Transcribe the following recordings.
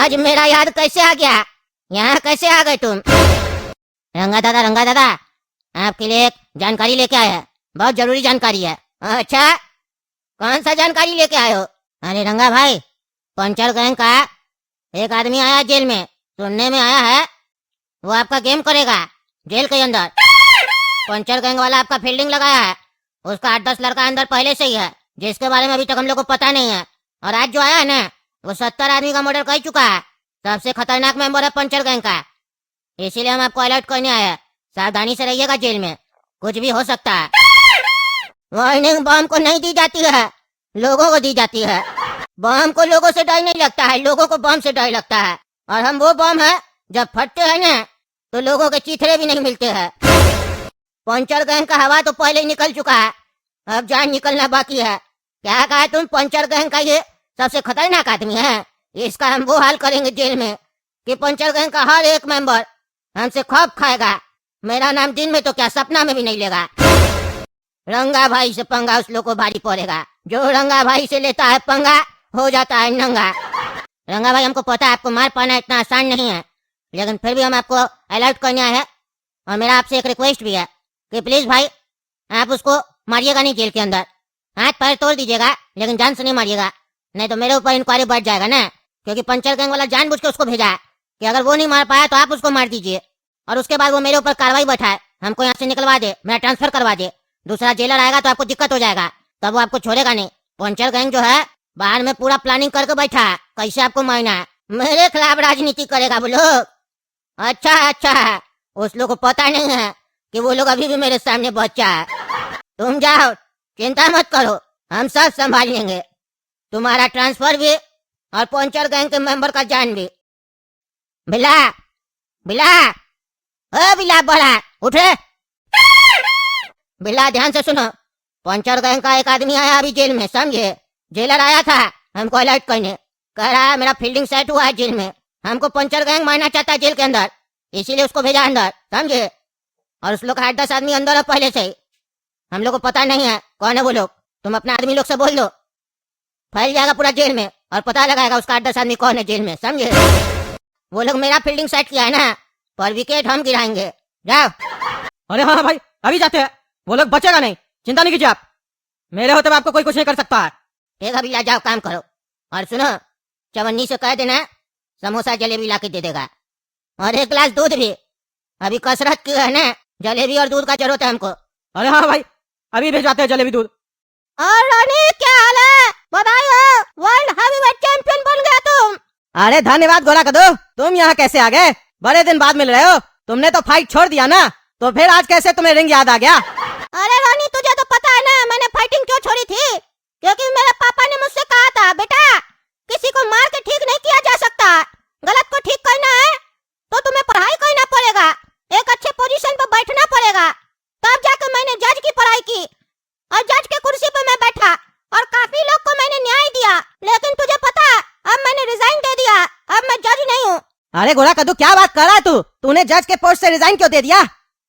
आज मेरा याद कैसे आ गया? यहाँ कैसे आ गए तुम? रंगा दादा, आपके लिए एक जानकारी लेके आया है, बहुत जरूरी जानकारी है। अच्छा, कौन सा जानकारी लेके आए हो? अरे रंगा भाई, पंचर गैंग का एक आदमी आया जेल में, सुनने में आया है वो आपका गेम करेगा जेल के अंदर। पंचर गैंग वाला आपका फील्डिंग लगाया है, उसका 8-10 लड़का अंदर पहले से ही है, जिसके बारे में अभी तक हम लोग को पता नहीं है। और आज जो आया है ना, वो 70 आदमी का मर्डर कर चुका है, सबसे खतरनाक मेंबर है पंचर गैंग का। इसीलिए हम आपको अलर्ट करने आए हैं, सावधानी से रहिएगा, जेल में कुछ भी हो सकता है। वार्निंग बम को नहीं दी जाती है, लोगों को दी जाती है। बम को लोगों से डर नहीं लगता है, लोगों को बम से डर लगता है। और हम वो बम है, जब फटते हैं ना तो लोगों के चीथड़े भी नहीं मिलते हैं। पंचर गैंग का हवा तो पहले ही निकल चुका है, अब जान निकलना बाकी है। क्या कहा तुम? पंचर गैंग का ये सबसे खतरनाक आदमी है, इसका हम वो हाल करेंगे जेल में कि पंचर गैंग का हर एक मेंबर हमसे खौफ खाएगा। मेरा नाम दिन में तो क्या, सपना में भी नहीं लेगा। रंगा भाई से पंगा उस लोग को भारी पड़ेगा, जो रंगा भाई से लेता है पंगा हो जाता है नंगा। रंगा भाई, हमको पता है आपको मार पाना इतना आसान नहीं है, लेकिन फिर भी हम आपको अलर्ट करने आए हैं। और मेरा आपसे एक रिक्वेस्ट भी है कि प्लीज भाई, आप उसको मारिएगा नहीं जेल के अंदर, हाथ पैर तोड़ दीजिएगा, लेकिन जान से नहीं मारिएगा, नहीं तो मेरे ऊपर इंक्वायरी बढ़ जाएगा ना। क्योंकि पंचर गैंग वाला जानबूझ के उसको भेजा है कि अगर वो नहीं मार पाया तो आप उसको मार दीजिए, और उसके बाद वो मेरे ऊपर कार्रवाई बैठाए, हमको यहाँ से निकलवा दे, मेरा ट्रांसफर करवा दे। दूसरा जेलर आएगा तो आपको दिक्कत हो जाएगा, तब वो आपको छोड़ेगा नहीं। पंचर गैंग जो है बाहर में पूरा प्लानिंग करके बैठा है कैसे आपको मारना है, मेरे खिलाफ राजनीति करेगा वो लोग। अच्छा, उस लोग को पता नहीं है कि वो लोग अभी भी मेरे सामने बच्चा है। तुम जाओ, चिंता मत करो, हम सब संभाल लेंगे, तुम्हारा ट्रांसफर भी और पंचर गैंग के मेंबर का जान भी। बिला बड़ा उठ रे। बिल्ला ध्यान से सुनो, पंचर गैंग का एक आदमी आया अभी जेल में, समझे? जेलर आया था हमको अलर्ट करने, कह रहा है मेरा फील्डिंग सेट हुआ है जेल में, हमको पंचर गैंग मारना चाहता है जेल के अंदर, इसीलिए उसको भेजा अंदर, समझे? और उस लोग का 8-10 आदमी अंदर है पहले से ही, हम लोग को पता नहीं है कौन है वो लोग। तुम अपना आदमी लोग से बोल दो, फैल जाएगा पूरा जेल में और पता लगाएगा उसका 8-10 आदमी कौन है जेल में, समझे? वो लोग मेरा फील्डिंग सेट किया है ना, पर विकेट हम गिराएंगे, जाओ। अरे हाँ भाई, अभी जाते हैं, वो लोग बचेगा नहीं, चिंता नहीं कीजिए आप, मेरे होते हुए आपको कोई कुछ नहीं कर सकता है। ठीक है भैया, जाओ काम करो। और सुनो, चवन्नी से कह देना समोसा जलेबी ला के दे देगा, और 1 गिलास दूध भी, अभी कसरत की है ना, जलेबी और दूध का जरूरत है हमको। अरे हाँ भाई, अभी भिजवाते हैं जलेबी दूध। और रानी क्या हाल है बताइए, वर्ल्ड हेवीवेट चैंपियन बन गया तुम। अरे धन्यवाद गोरा कदू, तुम यहाँ कैसे आ गए? बड़े दिन बाद मिल रहे हो, तुमने तो फाइट छोड़ दिया ना, तो फिर आज कैसे तुम्हें रिंग याद आ गया? अरे रानी, तुझे तो पता है ना मैंने फाइटिंग क्यों छोड़ी थी, क्योंकि मेरे पापा ने मुझसे कहा था, बेटा किसी को मार के ठीक नहीं किया जा सकता, गलत को ठीक करना है तो तुम्हें पढ़ाई करना पड़ेगा, एक अच्छे पोजीशन पर बैठना पड़ेगा। तब जाकर मैंने जज की पढ़ाई की, और जज के कुर्सी पर मैं बैठा, और काफी लोग को मैंने न्याय दिया, लेकिन तुझे पता है अब मैंने रिजाइन दे दिया, अब मैं जज नहीं हूँ। अरे गोरा कद्दू, क्या बात कर रहा है तू? तूने जज के पोस्ट से रिजाइन क्यों दे दिया?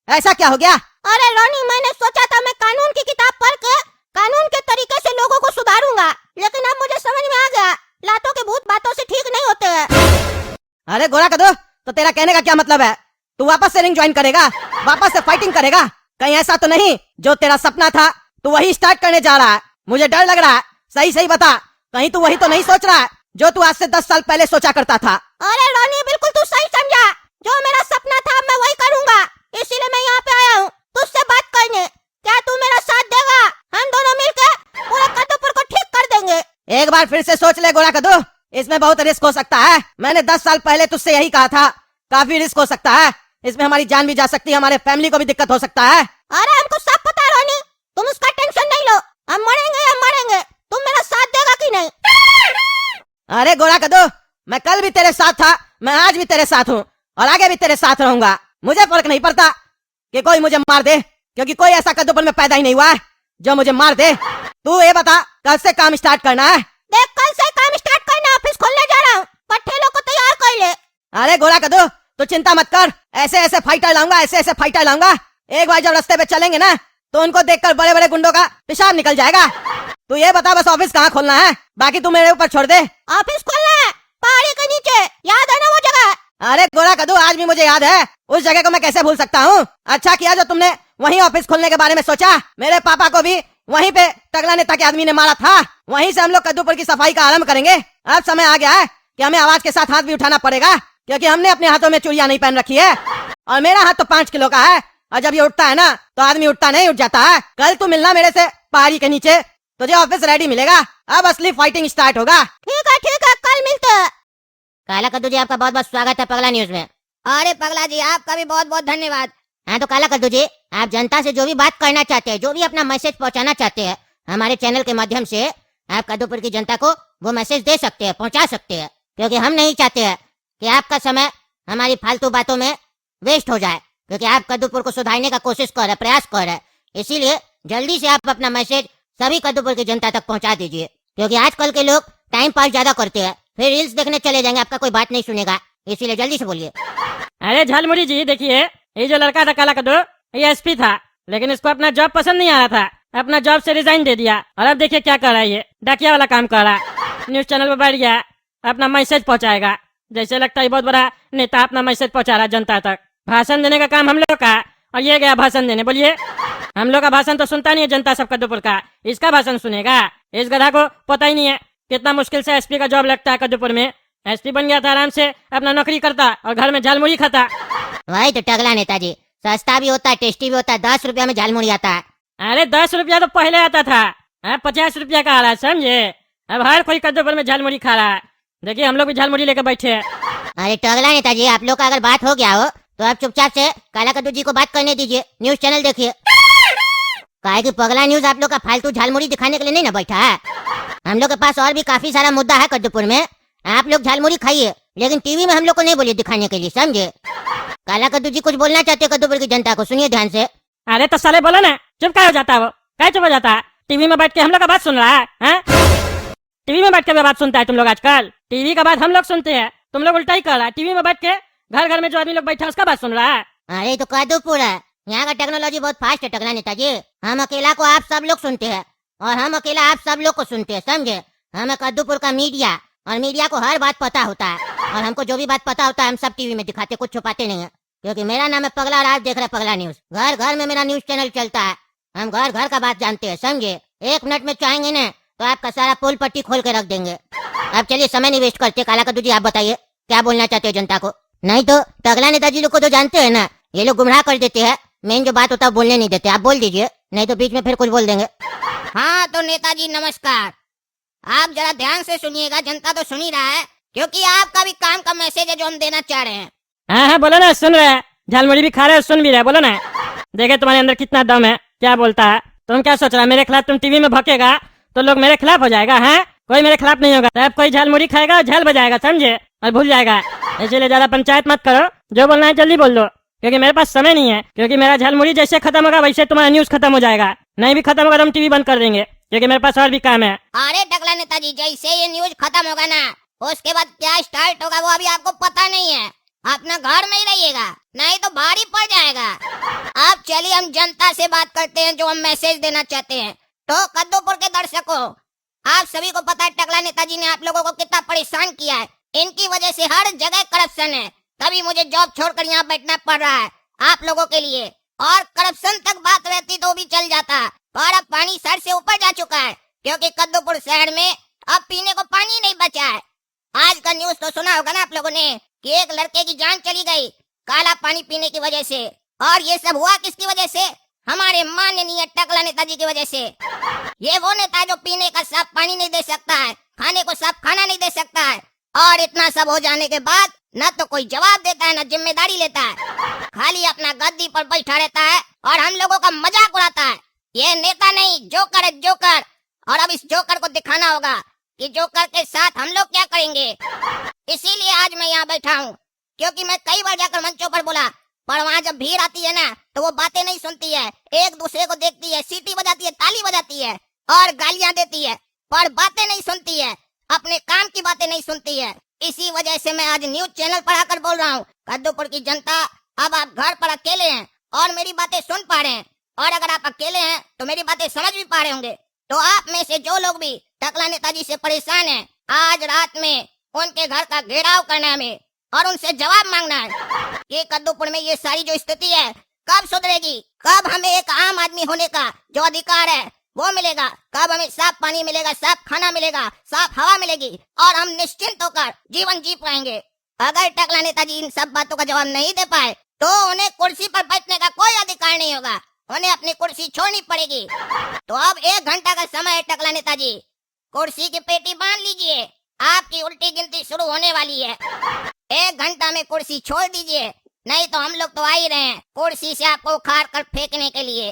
ऐसा क्या हो गया? अरे रोनी, मैंने सोचा था मैं कानून की किताब पढ़ के कानून के तरीके से लोगों को सुधारूंगा, लेकिन अब मुझे समझ में आ गया लातों के भूत बातों से ठीक नहीं होते हैं। अरे गोरा कद्दू, तो तेरा कहने का क्या मतलब है? तू वापस से रिंग ज्वाइन करेगा, वापस से फाइटिंग करेगा? कहीं ऐसा तो नहीं जो तेरा सपना था तू वही स्टार्ट करने जा रहा है? मुझे डर लग रहा है, सही बता, कहीं तू वही तो नहीं सोच रहा है जो तू आज से 10 साल पहले सोचा करता था? अरे रोनी, बिल्कुल तू सही समझा, जो मेरा सपना था मैं वही करूंगा, इसीलिए मैं यहाँ पे आया हूँ तुझसे बात करने। क्या तू मेरा साथ देगा? हम दोनों मिलकर पूरे कद्दूपुर को ठीक कर देंगे। एक बार फिर से सोच ले गोरा कद्दू, इसमें बहुत रिस्क हो सकता है। मैंने 10 साल पहले तुझसे यही कहा था, काफी रिस्क हो सकता है, इसमें हमारी जान भी जा सकती है, हमारे फैमिली को भी दिक्कत हो सकता है। अरे हमको सब पता है रोनी, तुम उसका टेंशन नहीं लो, हम मरेंगे, तुम मेरा साथ देगा कि नहीं? अरे गोरा कद्दू, मैं कल भी तेरे साथ था, मैं आज भी तेरे साथ हूँ, और आगे भी तेरे साथ रहूंगा। मुझे फर्क नहीं पड़ता कि कोई मुझे मार दे, क्योंकि कोई ऐसा कद्दूपुर में पैदा ही नहीं हुआ है जो मुझे मार दे। तू ये बता, कल से काम स्टार्ट करना है? देख, कल से काम स्टार्ट करना, ऑफिस खोलने जा रहा हूँ, पट्टे लोग को तैयार कर ले। अरे गोरा कद्दू, तू चिंता मत कर, ऐसे फाइटर लाऊंगा, एक बार जब रास्ते पे चलेंगे ना तो उनको देखकर बड़े बड़े गुंडों का पेशाब निकल जाएगा। तू ये बता बस ऑफिस कहाँ खोलना है, बाकी तू मेरे ऊपर छोड़ दे। ऑफिस खोलना है पहाड़ी के के नीचे, याद है ना वो जगह? अरे गोरा कद्दू, आज भी मुझे याद है। उस जगह को मैं कैसे भूल सकता हूँ। अच्छा किया जो तुमने वहीं ऑफिस खोलने के बारे में सोचा। मेरे पापा को भी वहीं पे टकला नेता के आदमी ने मारा था। वहीं से हम लोग कद्दूपुर की सफाई का आरंभ करेंगे। अब समय आ गया है कि हमें आवाज के साथ हाथ भी उठाना पड़ेगा, क्योंकि हमने अपने हाथों में चूड़ियां नहीं पहन रखी है और मेरा हाथ तो 5 किलो का है, और जब ये उठता है ना तो आदमी उठता नहीं, उठ जाता है। कल तू मिलना मेरे से पहाड़ी के नीचे, तुझे ऑफिस रेडी मिलेगा। अब असली फाइटिंग स्टार्ट होगा। ठीक है, कल मिलते हैं। काला कद्दू जी, आपका बहुत बहुत स्वागत है पगला न्यूज में। अरे पगला जी, आपका भी बहुत बहुत धन्यवाद। हाँ तो काला कद्दू जी, आप जनता से जो भी बात करना चाहते हैं, जो भी अपना मैसेज पहुंचाना चाहते हैं, हमारे चैनल के माध्यम से आप कद्दूपुर की जनता को वो मैसेज दे सकते हैं, पहुंचा सकते हैं, क्योंकि हम नहीं चाहते हैं कि आपका समय हमारी फालतू बातों में वेस्ट हो जाए, क्योंकि आप कद्दूपुर को सुधारने का कोशिश कर रहे, प्रयास कर रहे। इसीलिए जल्दी से आप अपना मैसेज सभी कद्दूपुर की जनता तक पहुंचा दीजिए, क्योंकि आजकल के लोग टाइम पास ज्यादा करते हैं, फिर रील्स देखने चले जाएंगे, आपका कोई बात नहीं सुनेगा। इसीलिए जल्दी से बोलिए। अरे झालमुड़ी जी, देखिए ये जो लड़का था काला कद्दू, ये एसपी था, लेकिन इसको अपना जॉब पसंद नहीं आ रहा था, अपना जॉब से रिजाइन दे दिया। और अब देखिए क्या कर रहा है, ये डाकिया वाला काम कर रहा है। न्यूज चैनल पर बैठ गया, अपना मैसेज पहुंचाएगा। जैसे लगता है बहुत बड़ा नेता अपना मैसेज पहुंचा रहा है जनता तक। भाषण देने का काम हम लोग का, और ये गया भाषण देने। बोलिए, हम लोग का भाषण तो सुनता नहीं है जनता सब कद्दूपुर का, इसका भाषण सुनेगा। इस गधा को पता ही नहीं है कितना मुश्किल से एसपी का जॉब लगता है कद्दूपुर में। एसपी बन गया था, आराम से अपना नौकरी करता और घर में झालमुड़ी खाता। वही तो टगला नेताजी, सस्ता भी होता है, टेस्टी भी होता है, 10 रुपया में झालमुड़ी आता है। अरे 10 रुपया तो पहले आता था, अब 50 रुपया का आ रहा है, समझे। अब हर कोई कद्दूपुर में झालमुड़ी खा रहा है। देखिए हम लोग भी झालमुड़ी लेकर बैठे हैं। अरे टगला नेताजी, आप लोग का अगर बात हो गया हो तो आप चुपचाप से काला कद्दू जी को बात करने दीजिए, न्यूज चैनल देखिए। काहे कि पगला न्यूज आप लोग का फालतू झालमुड़ी दिखाने के लिए नहीं ना बैठा है। हम लोग के पास और भी काफी सारा मुद्दा है कद्दूपुर में। आप लोग झालमुड़ी खाइए, लेकिन टीवी में हम लोग को नहीं बोलिए दिखाने के लिए, समझे। काला कद्दू जी कुछ बोलना चाहते कद्दूपुर की जनता को, सुनिए ध्यान से। अरे तो साले बोलो ना, चुप क्या हो जाता है वो, क्या चुप हो जाता है। टीवी में बैठ के हम लोग का बात सुन रहा है। टीवी में बैठ के बात सुनता है तुम लोग आजकल। टीवी का बात हम लोग सुनते हैं, तुम लोग उल्टा ही कर रहा है। टीवी में बैठ के घर घर में जो आदमी लोग बैठा है उसका बात सुन रहा है। अरे तो कद्दूपुर है, यहाँ का टेक्नोलॉजी बहुत फास्ट है टगला नेताजी। हम अकेला को आप सब लोग सुनते हैं, और हम अकेला आप सब लोग को सुनते हैं, समझे। हमें कद्दूपुर का मीडिया, और मीडिया को हर बात पता होता है, और हमको जो भी बात पता होता है हम सब टीवी में दिखाते, कुछ छुपाते नहीं है। क्योंकि मेरा नाम है पगला और आप देख रहे पगला न्यूज। घर घर में मेरा न्यूज चैनल चलता है, हम घर घर का बात जानते हैं, समझे। 1 मिनट में चाहेंगे ना तो आपका सारा पोल पट्टी खोल के रख देंगे। अब चलिए समय नहीं वेस्ट करते, काला कद्दू जी आप बताइए क्या बोलना चाहते हैं जनता को। नहीं तो टगला नेताजी लोग को तो जानते हैं ना, ये लोग गुमराह कर देते हैं, मेन जो बात होता है बोलने नहीं देते। आप बोल दीजिए, नहीं तो बीच में फिर कुछ बोल देंगे। हाँ तो नेताजी नमस्कार, आप जरा ध्यान से सुनिएगा, जनता तो सुन ही रहा है, क्योंकि आपका भी काम का मैसेज है जो हम देना चाह रहे हैं। हाँ बोलो ना, सुन रहे हैं, झालमुड़ी भी खा रहे हो, सुन भी रहे, बोलो ना। देखे तुम्हारे अंदर कितना दम है, क्या बोलता है। तुम क्या सोच रहा है, मेरे खिलाफ तुम टीवी में भकेगा तो लोग मेरे खिलाफ हो जाएगा। है कोई मेरे खिलाफ नहीं होगा, तब कोई झालमुड़ी खाएगा और झाल बजाएगा, समझे, और भूल जाएगा। इसीलिए ज्यादा पंचायत मत करो, जो बोलना है जल्दी बोल दो, क्योंकि मेरे पास समय नहीं है। क्योंकि मेरा झालमुड़ी जैसे खत्म होगा वैसे तुम्हारा न्यूज खत्म हो जाएगा, नहीं भी खत्म होगा तो हम टीवी बंद कर देंगे, क्योंकि मेरे पास और भी काम है। अरे टगला नेताजी, जैसे ये न्यूज खत्म होगा ना, उसके बाद क्या स्टार्ट होगा वो अभी आपको पता नहीं है। अपना घर में ही रहिएगा, नहीं तो भारी पड़ जाएगा। अब चलिए हम जनता से बात करते हैं, जो हम मैसेज देना चाहते हैं। तो कद्दूपुर के दर्शकों, आप सभी को पता है टगला नेताजी ने आप लोगों को कितना परेशान किया है। इनकी वजह से हर जगह करप्शन है, तभी मुझे जॉब छोड़कर यहाँ बैठना पड़ रहा है आप लोगों के लिए। और करप्शन तक बात रहती तो भी चल जाता, और अब पानी सर से ऊपर जा चुका है, क्योंकि कद्दूपुर शहर में अब पीने को पानी नहीं बचा है। आज का न्यूज तो सुना होगा ना आप लोगों ने, कि एक लड़के की जान चली गई काला पानी पीने की वजह से। और ये सब हुआ किसकी वजह से? हमारे माननीय टकला नेताजी की वजह से। ये वो नेता है जो पीने का साफ पानी नहीं दे सकता है, खाने को साफ खाना नहीं दे सकता है, और इतना सब हो जाने के बाद न तो कोई जवाब देता है, न जिम्मेदारी लेता है, खाली अपना गद्दी पर बैठा रहता है और हम लोगों का मजाक उड़ाता है। ये नेता नहीं, जोकर है, जोकर। और अब इस जोकर को दिखाना होगा कि जोकर के साथ हम लोग क्या करेंगे। इसीलिए आज मैं यहाँ बैठा हूँ, क्योंकि मैं कई बार जाकर मंचों पर बोला, पर वहाँ जब भीड़ आती है ना तो वो बातें नहीं सुनती है, एक दूसरे को देखती है, सीटी बजाती है, ताली बजाती है और गालियां देती है, पर बातें नहीं सुनती है, अपने काम की बातें नहीं सुनती है। इसी वजह से मैं आज न्यूज चैनल पर आकर बोल रहा हूँ, कद्दूपुर की जनता, अब आप घर पर अकेले हैं और मेरी बातें सुन पा रहे हैं, और अगर आप अकेले हैं तो मेरी बातें समझ भी पा रहे होंगे। तो आप में से जो लोग भी टकला नेताजी से परेशान हैं, आज रात में उनके घर का घेराव करना है हमें और उनसे जवाब मांगना है कि कद्दूपुर में ये सारी जो स्थिति है कब सुधरेगी, कब हमें एक आम आदमी होने का जो अधिकार है वो मिलेगा, कब हमें साफ पानी मिलेगा, साफ खाना मिलेगा, साफ हवा मिलेगी और हम निश्चिंत होकर जीवन जी पाएंगे। अगर टकला नेताजी इन सब बातों का जवाब नहीं दे पाए तो उन्हें कुर्सी पर बैठने का कोई अधिकार नहीं होगा, उन्हें अपनी कुर्सी छोड़नी पड़ेगी। तो अब 1 घंटा का समय है टकला नेताजी, कुर्सी की पेटी बांध लीजिए, आपकी उल्टी गिनती शुरू होने वाली है। 1 घंटा में कुर्सी छोड़ दीजिए, नहीं तो हम लोग तो आ ही रहे हैं कुर्सी से आपको उखाड़ कर फेंकने के लिए।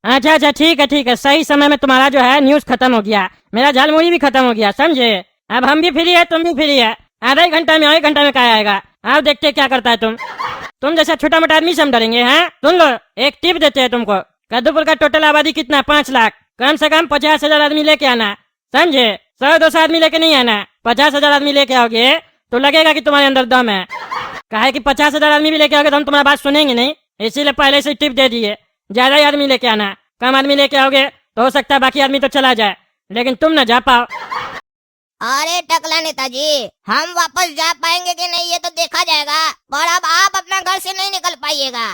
अच्छा अच्छा ठीक है, सही समय में तुम्हारा जो है न्यूज खत्म हो गया, मेरा झालमुड़ी भी खत्म हो गया, समझे। अब हम भी फ्री है, तुम भी फ्री है, आधा ही घंटा में 1 घंटा में क्या आएगा। आप देखते क्या करता है तुम जैसा छोटा मोटा आदमी से हम डरेंगे हैं। सुन लो, एक टिप देते हैं तुमको, कद्दूपुर का टोटल आबादी कितना, 5 लाख, कम से कम 50,000 आदमी लेके आना, समझे। 100-200 आदमी लेके नहीं आना, 50,000 आदमी लेके आओगे तो लगेगा कि तुम्हारे अंदर दम है। काहे कि 50,000 आदमी भी लेके आओगे तो हम तुम्हारा बात सुनेंगे नहीं, इसीलिए पहले से टिप दे दिए, ज्यादा ही आदमी लेके आना। कम आदमी लेके आओगे तो हो सकता है बाकी आदमी तो चला जाए, लेकिन तुम न जा पाओ। अरे टकला नेताजी, हम वापस जा पाएंगे कि नहीं ये तो देखा जाएगा, पर अब आप अपना घर से नहीं निकल पाइएगा,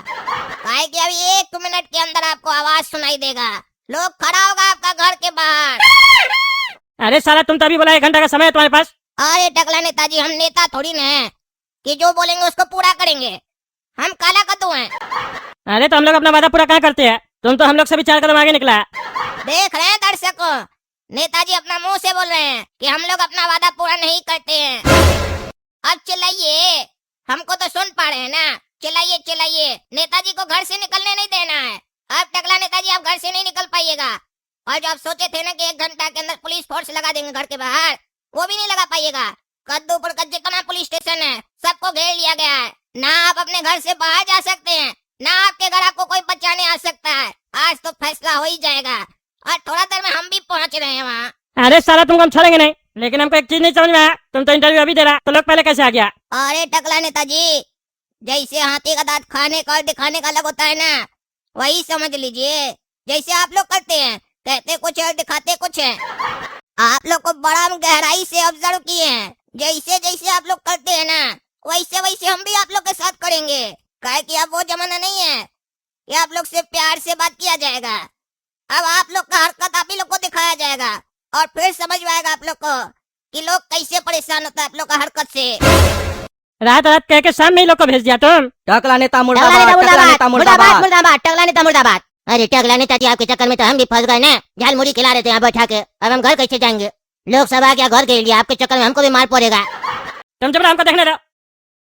काहे कि अभी 1 मिनट के अंदर आपको आवाज सुनाई देगा, लोग खड़ा होगा आपका घर के बाहर। अरे साला, तुम तो अभी बोला 1 घंटा का समय है तुम्हारे पास। अरे टकला नेताजी, हम नेता थोड़ी न हैं कि जो बोलेंगे उसको पूरा करेंगे, हम काला कद्दू हैं। अरे तो हम लोग अपना वादा पूरा कहाँ करते हैं, तुम तो हम लोग से भी 4 कदम आगे निकला। देख रहे हैं दर्शकों, नेताजी अपना मुंह से बोल रहे हैं कि हम लोग अपना वादा पूरा नहीं करते हैं। अब चिल्लाइए, हमको तो सुन पा रहे हैं ना, चिल्लाइए चिल्लाइए, नेताजी को घर से निकलने नहीं देना है। अब टकला नेताजी, आप घर से नहीं निकल पाइएगा, और जो आप सोचे थे ना कि 1 घंटा के अंदर पुलिस फोर्स लगा देंगे घर के बाहर, वो भी नहीं लगा पाइएगा। कद्दूपुर का जितना पुलिस स्टेशन है सबको घेर लिया गया है, ना आप अपने घर से बाहर जा सकते हैं, ना आपके घर आपको कोई बचाने आ सकता है। आज तो फैसला हो ही जाएगा, और थोड़ा देर में हम भी पहुंच रहे हैं वहाँ। अरे साला, तुमको हम छोड़ेंगे नहीं, लेकिन हमको एक चीज नहीं समझ में आया, तुम तो इंटरव्यू अभी दे रहा, तो लोग पहले कैसे आ गया। अरे टकला नेताजी, जैसे हाथी का दांत खाने का और दिखाने का अलग होता है ना, वही समझ लीजिए। जैसे आप लोग करते हैं, कहते कुछ है और दिखाते कुछ है। आप लोग को बड़ा हम गहराई से ऑब्जर्व किए हैं, जैसे जैसे आप लोग करते हैं ना, वैसे वैसे हम भी आप लोग के साथ करेंगे। काहे कि अब वो जमाना नहीं है कि आप लोग से प्यार से बात किया जाएगा, अब आप लोग का हरकत आप ही लोग को दिखाया जाएगा, और फिर समझ में आएगा आप लोग को कि लोग कैसे परेशान होता है आप लोग का हरकत से। रात रात कह के शाम में ही लोग को भेज दिया तुम। टकला नेता टकला मुर्दाबाद, नेता टकला नेता मुर्दाबाद, मुर्दाबाद। मुर्दाबाद, टकला नेता मुर्दाबाद। अरे टकला नेता जी, आपके चक्कर में तो हम भी फंस गए ना, झालमुड़ी खिला रहे थे यहाँ बैठा के, अब हम घर कैसे जाएंगे। लोग सब आ गया, घर घेर लिया, आपके चक्कर में हमको भी मार पड़ेगा। तुम जब हमको देखने दो,